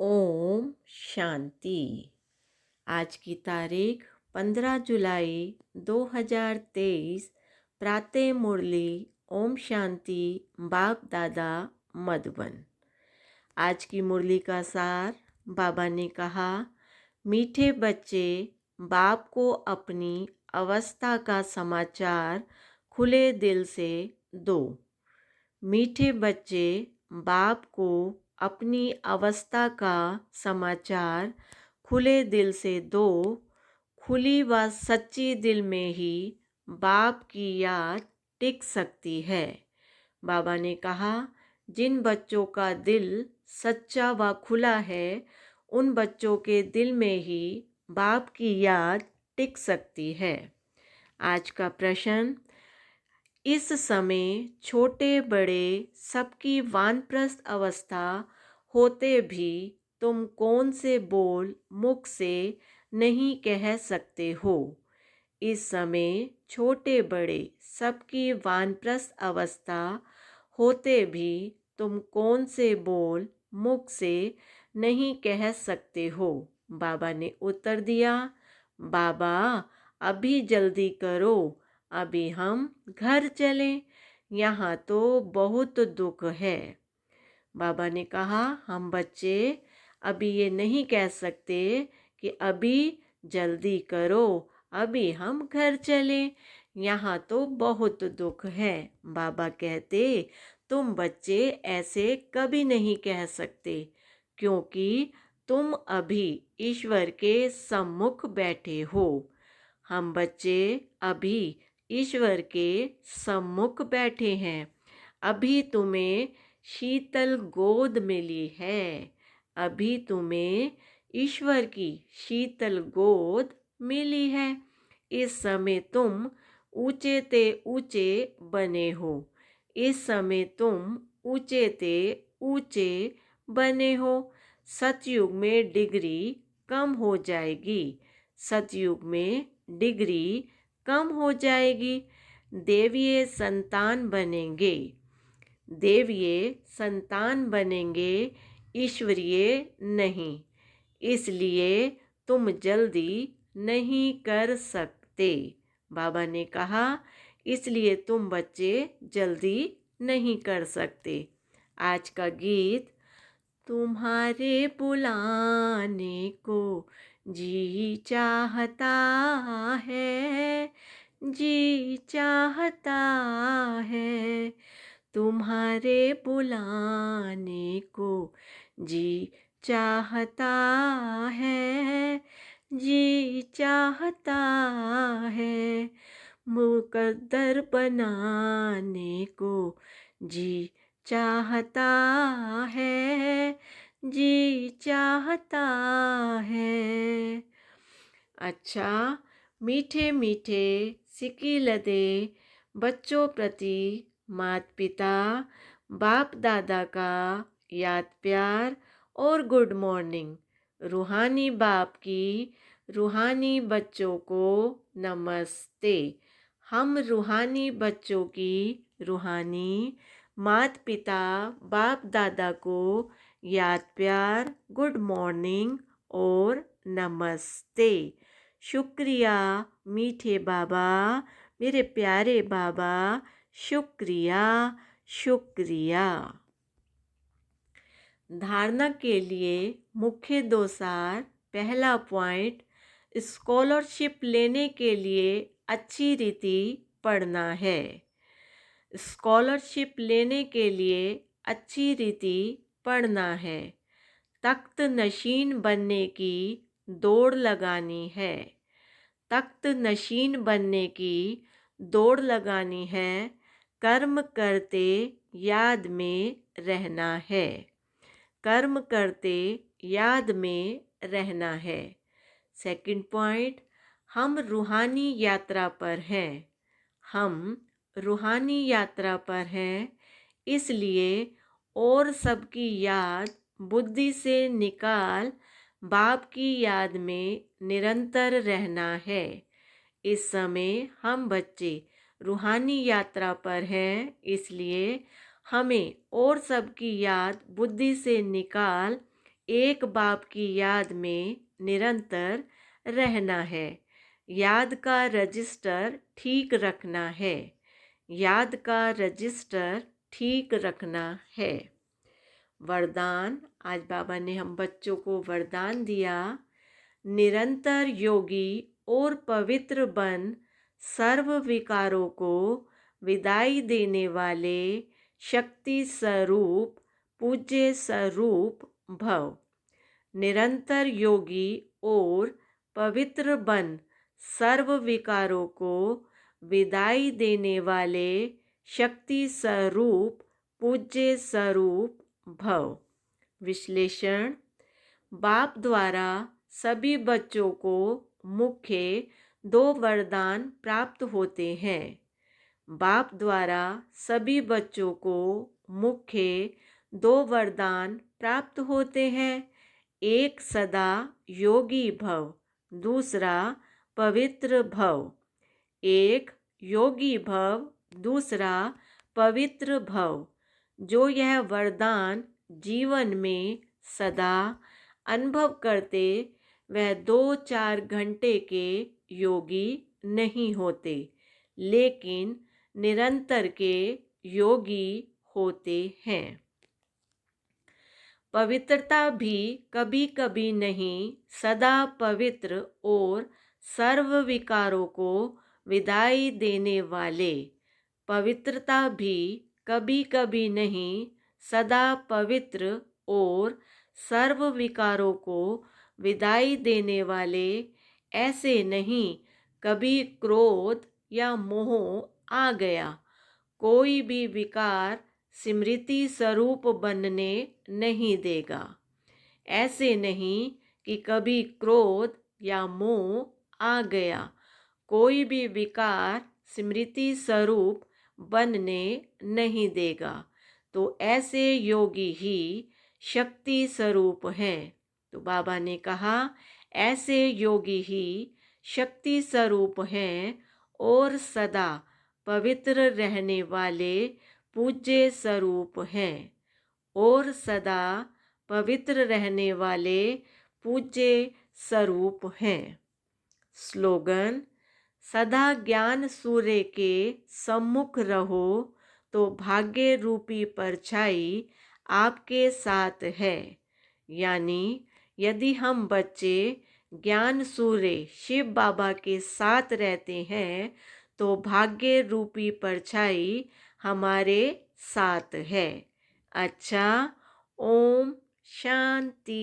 ओम शांति। आज की तारीख 15 जुलाई 2023। प्रातः मुरली ओम शांति बाप दादा मधुबन। आज की मुरली का सार बाबा ने कहा, मीठे बच्चे बाप को अपनी अवस्था का समाचार खुले दिल से दो। मीठे बच्चे बाप को अपनी अवस्था का समाचार खुले दिल से दो। खुली व सच्ची दिल में ही बाप की याद टिक सकती है। बाबा ने कहा, जिन बच्चों का दिल सच्चा व खुला है, उन बच्चों के दिल में ही बाप की याद टिक सकती है। आज का प्रश्न, इस समय छोटे बड़े सबकी वानप्रस्थ अवस्था होते भी तुम कौन से बोल मुख से नहीं कह सकते हो। इस समय छोटे बड़े सबकी वानप्रस्थ अवस्था होते भी तुम कौन से बोल मुख से नहीं कह सकते हो। बाबा ने उत्तर दिया, बाबा अभी जल्दी करो, अभी हम घर चलें, यहाँ तो बहुत दुख है। बाबा ने कहा, हम बच्चे अभी ये नहीं कह सकते कि अभी जल्दी करो, अभी हम घर चलें, यहाँ तो बहुत दुख है। बाबा कहते, तुम बच्चे ऐसे कभी नहीं कह सकते, क्योंकि तुम अभी ईश्वर के सम्मुख बैठे हो। हम बच्चे अभी ईश्वर के सम्मुख बैठे हैं। अभी तुम्हें शीतल गोद मिली है। अभी तुम्हें ईश्वर की शीतल गोद मिली है। इस समय तुम ऊंचे ते ऊंचे बने हो। इस समय तुम ऊंचे ते ऊंचे बने हो। सतयुग में डिग्री कम हो जाएगी। सतयुग में डिग्री कम हो जाएगी। देवीय संतान बनेंगे। देवीय संतान बनेंगे, ईश्वरीय नहीं। इसलिए तुम जल्दी नहीं कर सकते। बाबा ने कहा, इसलिए तुम बच्चे जल्दी नहीं कर सकते। आज का गीत, तुम्हारे बुलाने को जी चाहता है, जी चाहता है। तुम्हारे बुलाने को जी चाहता है, जी चाहता है। मुकद्दर बनाने को जी चाहता है, जी चाहता है। अच्छा, मीठे मीठे सिकी लदे बच्चों प्रति माता पिता बाप दादा का याद प्यार और गुड मॉर्निंग। रूहानी बाप की रूहानी बच्चों को नमस्ते। हम रूहानी बच्चों की रूहानी माता पिता बाप दादा को याद प्यार, गुड मॉर्निंग और नमस्ते। शुक्रिया मीठे बाबा, मेरे प्यारे बाबा, शुक्रिया शुक्रिया। धारणा के लिए मुख्य दो सार। पहला पॉइंट, स्कॉलरशिप लेने के लिए अच्छी रीति पढ़ना है। स्कॉलरशिप लेने के लिए अच्छी रीति पढ़ना है। तख्त नशीन बनने की दौड़ लगानी है। तख्त नशीन बनने की दौड़ लगानी है। कर्म करते याद में रहना है। कर्म करते याद में रहना है। सेकंड पॉइंट, हम रूहानी यात्रा पर हैं। हम रूहानी यात्रा पर हैं, इसलिए और सबकी याद बुद्धि से निकाल बाप की याद में निरंतर रहना है। इस समय हम बच्चे रूहानी यात्रा पर हैं, इसलिए हमें और सबकी याद बुद्धि से निकाल एक बाप की याद में निरंतर रहना है। याद का रजिस्टर ठीक रखना है। याद का रजिस्टर ठीक रखना है। वरदान, आज बाबा ने हम बच्चों को वरदान दिया। निरंतर योगी और पवित्र बन सर्व विकारों को विदाई देने वाले शक्ति स्वरूप पूज्य स्वरूप भव। निरंतर योगी और पवित्र बन सर्व विकारों को विदाई देने वाले शक्ति स्वरूप पूज्य स्वरूप भव। विश्लेषण, बाप द्वारा सभी बच्चों को मुख्य 2 वरदान प्राप्त होते हैं। बाप द्वारा सभी बच्चों को मुख्य 2 वरदान प्राप्त होते हैं। एक सदा योगी भव, दूसरा पवित्र भव। एक योगी भव, दूसरा पवित्र भव। जो यह वरदान जीवन में सदा अनुभव करते वह 2-4 घंटे के योगी नहीं होते, लेकिन निरंतर के योगी होते हैं। पवित्रता भी कभी कभी नहीं, सदा पवित्र और सर्व विकारों को विदाई देने वाले। पवित्रता भी कभी कभी नहीं, सदा पवित्र और सर्व विकारों को विदाई देने वाले। ऐसे नहीं कभी क्रोध या मोह आ गया, कोई भी विकार स्मृति स्वरूप बनने नहीं देगा। ऐसे नहीं कि कभी क्रोध या मोह आ गया, कोई भी विकार स्मृति स्वरूप बनने नहीं देगा। तो ऐसे योगी ही शक्ति स्वरूप हैं। तो बाबा ने कहा ऐसे योगी ही शक्ति स्वरूप हैं और सदा पवित्र रहने वाले पूज्य स्वरूप हैं। और सदा पवित्र रहने वाले पूज्य स्वरूप हैं। स्लोगन, सदा ज्ञान सूर्य के सम्मुख रहो तो भाग्य रूपी परछाई आपके साथ है। यानी यदि हम बच्चे ज्ञान सूर्य शिव बाबा के साथ रहते हैं तो भाग्य रूपी परछाई हमारे साथ है। अच्छा, ओम शांति।